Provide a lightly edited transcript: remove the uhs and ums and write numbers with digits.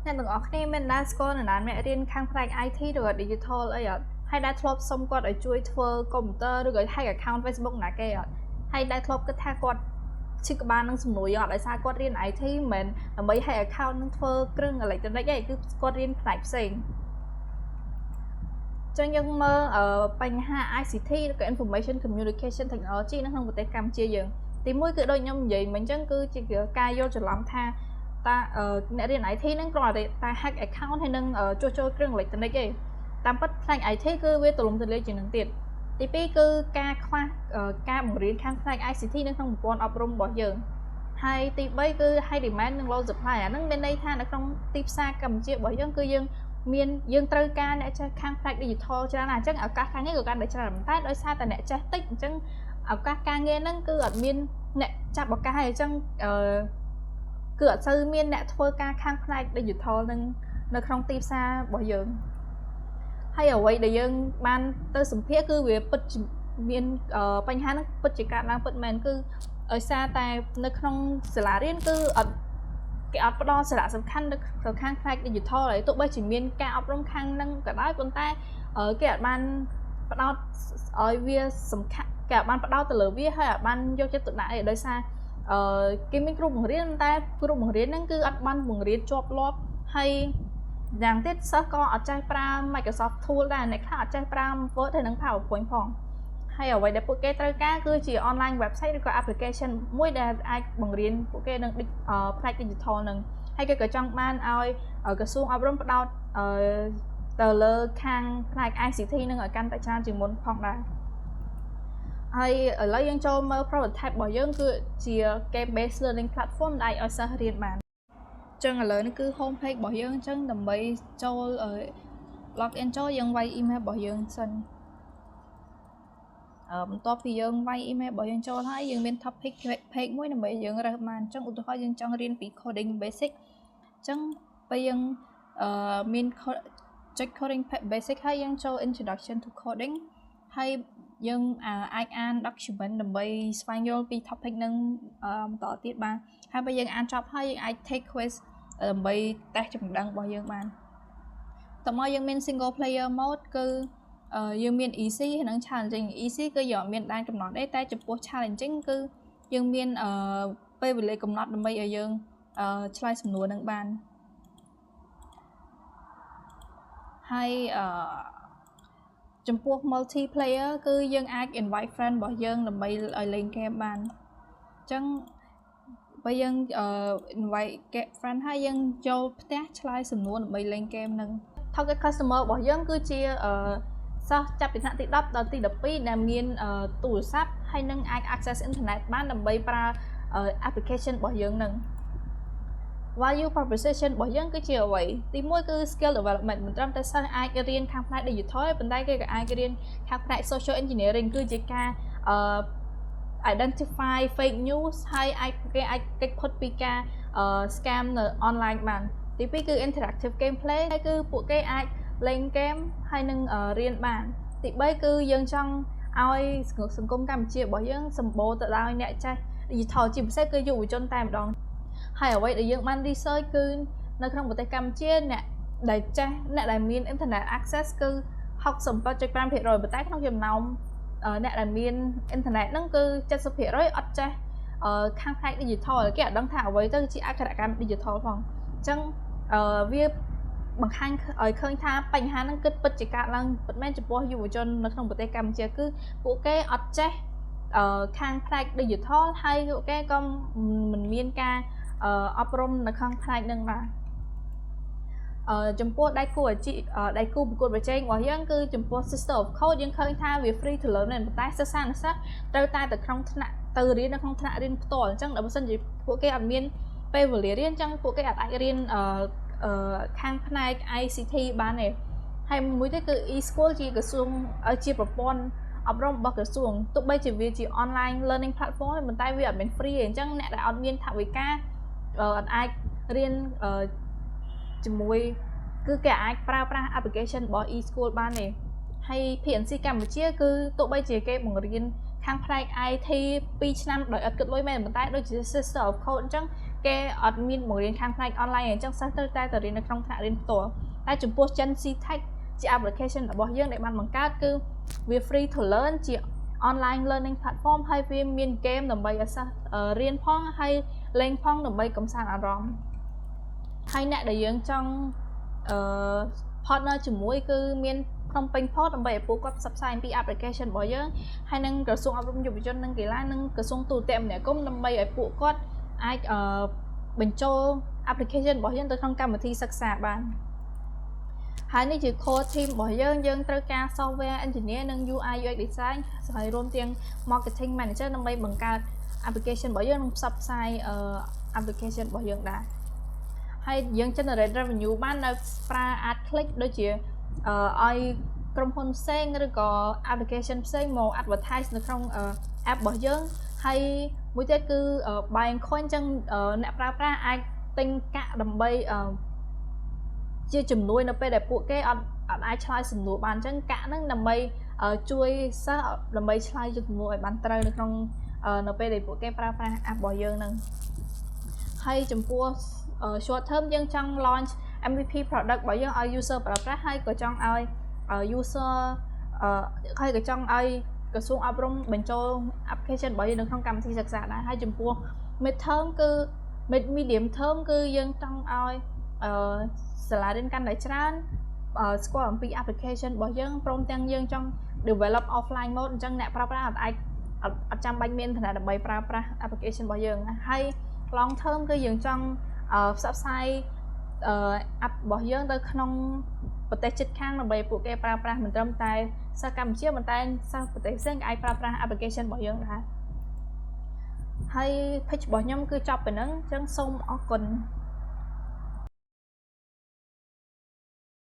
អ្នកទាំងអស់គ្នាមានដែរស្គាល់នរណាអ្នករៀនខាងផ្នែក IT ឬក៏ digital អីអត់ហើយដែរធ្លាប់សុំគាត់ឲ្យជួយធ្វើកុំព្យូទ័រឬក៏ hack account Facebook ណាគេអត់ហើយដែរធ្លាប់គិតថាគាត់ឈឹកក្បាលនឹងសំណួរអត់ដោយសារគាត់រៀន IT មិនដើម្បី hack account នឹងធ្វើគ្រឿងអេឡិចត្រូនិកឯងគឺគាត់រៀនផ្នែកផ្សេងចឹងយើងមើលបញ្ហា ICT ឬក៏ Information Communication Technology នៅក្នុងប្រទេសកម្ពុជាយើងទីមួយគឺដូចខ្ញុំនិយាយមិញចឹងគឺជាការយល់ច្រឡំថាតាអ្នករៀន IT ហ្នឹងគ្រាន់តែ hack account ហើយនឹងជួសជុលគ្រឿងអេឡិចត្រូនិកទេតាមពិតផ្នែក IT គឺវាទូលំទូលាយជាងនឹងទៀតទីពីរគឺការខ្វះការបង្រៀនខាងផ្នែក ICT នៅក្នុងប្រព័ន្ធអប់រំរបស់យើងហើយទី3គឺ high demand និង low supply អាហ្នឹងមានន័យថានៅក្នុងទីផ្សារកម្ពុជារបស់យើងគឺយើងត្រូវការអ្នកចេះខាងផ្នែក digital ច្រើនណាស់អញ្ចឹងឱកាសការងារក៏កាន់តែច្រើនតែដោយសារតែអ្នកចេះតិចអញ្ចឹងឱកាសការងារហ្នឹងគឺអត់មានអ្នកចាប់ឱកាសហើយអញ្ចឹងគឺអត់សូវមានអ្នកធ្វើការខាងផ្នែក digital នឹងនៅក្នុងទីផ្សាររបស់យើងហើយអ្វីដែលយើងបានទៅសម្ភាសគឺវាពិតមានបញ្ហាហ្នឹងពិតជាកើតឡើងពិតមែនគឺដោយសារតែនៅក្នុងសាលារៀនគឺគេអត់ផ្ដល់សារៈសំខាន់ទៅខាងផ្នែក digital ហើយទោះបីជាមានការអប់រំខាងហ្នឹងក៏ដោយប៉ុន្តែគេអត់បានផ្ដោតឲ្យវាសំខាន់គេអត់បានផ្ដោតទៅលើវាហើយអត់បានយកចិត្តទុកដាក់អីដោយសារគេមានគ្រូបង្រៀនតែគ្រូបង្រៀនហ្នឹងគឺអត់បានបង្រៀនជាប់លាប់ហើយយ៉ាងទៀតសិស្សក៏អត់ចេះប្រើ Microsoft Tool ដែរអ្នកខ្លះអត់ចេះប្រើ Word ហើយនិង PowerPoint ផងហើយអ្វីដែលពួកគេត្រូវការគឺជា online website ឬក៏ application មួយដែលអាចបង្រៀនពួកគេនឹងផ្នែក digital នឹងហើយគេក៏ចង់បានឲ្យក្រសួងអប់រំផ្ដោតទៅលើខាងផ្នែក ICT នឹងឲ្យកាន់តែច្រើនជាងមុនផងដែរហើយឥឡូវយើងចូលមើល prototype របស់យើងគឺជា game based learning platform ដែលឲ្យសិស្សរៀនបានចឹងឥឡូវនេះគឺ home page របស់យើងអញ្ចឹងដើម្បីចូល log in ចូលយើងវាយ email របស់យើងសិនបន្ទាប់ពីយើងវាយ email របស់យើងចូលហើយយើងមាន topic page មួយដើម្បីយើងរើសបានអញ្ចឹងឧទាហរណ៍យើងចង់រៀនពី coding basic អញ្ចឹងពេលយើងមានចុច coding basic ហើយយើងចូល introduction to coding ហើយយើងអាចអាន document ដើម្បីស្វែងយល់ពី topic នឹងបន្តទៀតបានហើយបើយើងអានចប់ហើយយើងអាច take quiz ដើម្បីតេស្តចំណេះដឹងរបស់យើងបានតើមកយើងមាន single player mode គឺយើងមាន easy និង challenging easy គឺយើងអត់មានដែនកំណត់ទេតែចំពោះ challenging គឺយើងមានពេលវេលាកំណត់ដើម្បីឲ្យយើងឆ្លើយសំណួរនឹងបានហើយចំពោះ multiplayer គឺយើងអាច invite friend របស់យើងដើម្បីឲ្យលេង game បានអញ្ចឹងបើយើង invite friend ហើយយើងចូលផ្ទះឆ្លើយសំណួរដើម្បីលេង game នឹង target customer របស់យើងគឺជាសិស្សចាប់ពីថ្នាក់ទី10ដល់ទី12ដែលមានទូរស័ព្ទហើយនឹងអាច access internet បានដើម្បីប្រើ application របស់យើងនឹង value proposition របស់យើងគឺជាអ្វីទី1គឺ skill development មិនត្រឹមតែសិស្សអាចរៀនខាងផ្នែក digital ទេប៉ុន្តែគេក៏អាចរៀនខាងផ្នែក social engineering គឺជាការ identify fake news ហើយគេអាចគេចផុតពីការ scam នៅ online បានទី2គឺ interactive gameplay ហើយគឺពួកគេអាចលេង game ហើយនឹងរៀនបានទី3គឺយើងចង់ឲ្យសង្គមកម្ពុជារបស់យើងសម្បូរទៅដោយអ្នកចេះ digital ជាពិសេសគឺយុវជនតែម្ដងហើយអ្វីដែលយើងបាន research គឺនៅក្នុងប្រទេសកម្ពុជាអ្នកដែលចេះអ្នកដែលមាន internet access គឺ 67.5% ប៉ុន្តែក្នុងចំណោមអ្នកដែលមាន internet ហ្នឹងគឺ 70% អត់ចេះខាងផ្នែក digital គេអត់ដឹងថាអ្វីទៅជាអក្ខរកម្ម digital ផងអញ្ចឹងវាបង្ហាញឲ្យឃើញថាបញ្ហាហ្នឹងគឺពិតជាកើតឡើងពិតមែនចំពោះយុវជននៅក្នុងប្រទេសកម្ពុជាគឺពួកគេអត់ចេះខាងផ្នែក digital ហើយពួកគេក៏មិនមានការអប់រំនៅខាងផ្នែកហ្នឹងដែរចំពោះដៃគូប្រកួតប្រជែងរបស់យើងគឺចំពោះ Sister of Code យើងឃើញថាវា free to learn ប៉ុន្តែសិស្សានុសិស្សត្រូវតែទៅក្នុងថ្នាក់ទៅរៀននៅក្នុងថ្នាក់រៀនផ្ទាល់អញ្ចឹងបើមិនជាពួកគេអត់មានពេលវេលារៀនអញ្ចឹងពួកគេអាចរៀនខាងផ្នែក ICT បានទេហើយមួយទៀតគឺ e-school ជាក្រសួងជាប្រព័ន្ធអប់រំរបស់ក្រសួងទោះបីជាវាជា online learning platform ប៉ុន្តែវាអត់មាន free ទេអញ្ចឹងអ្នកដែលអត់មានថវិកាអត់អាចរៀនជាមួយគឺគេអាចប្រើប្រាស់ application របស់ e-school បានទេហើយ PNC កម្ពុជាគឺទោះបីជាគេបង្រៀនខាងផ្នែក IT 2ឆ្នាំដោយឥតគិតលុយមែនប៉ុន្តែដូចជា Sister of Code អញ្ចឹង គេអត់មានបង្រៀនខាងផ្នែក online អញ្ចឹងសិស្សត្រូវតែទៅរៀននៅក្នុងថ្នាក់រៀនផ្ទាល់តែចំពោះ Gen Z Tech ជា application របស់យើងដែលបានបង្កើតគឺវា free to learn ជា online learning platform ហើយវាមាន game ដើម្បីឲ្យសិស្សរៀនផងហើយលេងផងដើម្បីកំសាន្តអារម្មណ៍ហើយអ្នកដែលយើងចង់partner ជាមួយគឺមានភ្នំពេញ Port ដើម្បីឲ្យពួកគាត់ផ្សព្វផ្សាយអំពី application របស់យើងហើយនឹងក្រសួងអប់រំយុវជននិងកីឡានិងក្រសួងទូរទស្សន៍មនាគមន៍ដើម្បីឲ្យពួកគាត់អាចបញ្ចូល application របស់យើងទៅក្នុងកម្មវិធីសិក្សាបានហើយនេះជា core team របស់យើងត្រូវការ software engineer និង UI UX design ហើយរួមទាំង marketing manager ដើម្បីបង្កើត application របស់យើងនិងផ្សព្វផ្សាយapplication របស់យើងដែរហើយយើង generate revenue បានដោយប្រើ ad click ដូចជាឲ្យក្រុមហ៊ុនផ្សេងឬក៏ application ផ្សេងមក advertise នៅក្នុង app របស់យើងហើយមួយទៀតគឺ buying coin អញ្ចឹងអ្នកប្រើប្រាស់អាចទិញកាក់ដើម្បីជាជំនួយនៅពេលដែលពួកគេអត់អាចឆ្លើយសំណួរបានអញ្ចឹងកាក់ហ្នឹងដើម្បីជួយសិស្សដើម្បីឆ្លើយជំនួយឲ្យបានត្រូវនៅក្នុងនៅពេលដែលពួកគេប្រើប្រាស់ app របស់យើងហ្នឹងហើយចំពោះ short term យើងចង់ launch MVP product របស់យើងឲ្យ user ប្រើប្រាស់ហើយក៏ចង់ឲ្យ user ហើយក៏ចង់ឲ្យក្រសួងអប់រំបញ្ចូល application របស់យើងនៅក្នុងកម្មវិធីសិក្សាដែរហើយចំពោះ mid term គឺ medium term គឺយើងចង់ឲ្យសាលារៀនកាន់តែច្រើនស្គាល់អំពី application របស់យើងព្រមទាំងយើងចង់ develop offline mode អញ្ចឹងអ្នកប្រើប្រាស់អត់ចាំបាច់មានinternetដើម្បីប្រើប្រាស់ application របស់យើងហើយ long term គឺយើងចង់ផ្សព្វផ្សាយapp របស់យើងទៅក្នុងប្រទេសជិតខាងដើម្បីពួកគេប្រើប្រាស់មិនត្រឹមតែសិស្សកម្ពុជាប៉ុន្តែសិស្សប្រទេសផ្សេងក៏អាចប្រើប្រាស់ application របស់យើងដែរហើយ page របស់ខ្ញុំគឺចប់ប៉ុណ្ណឹងអញ្ចឹងសូមអរគុណ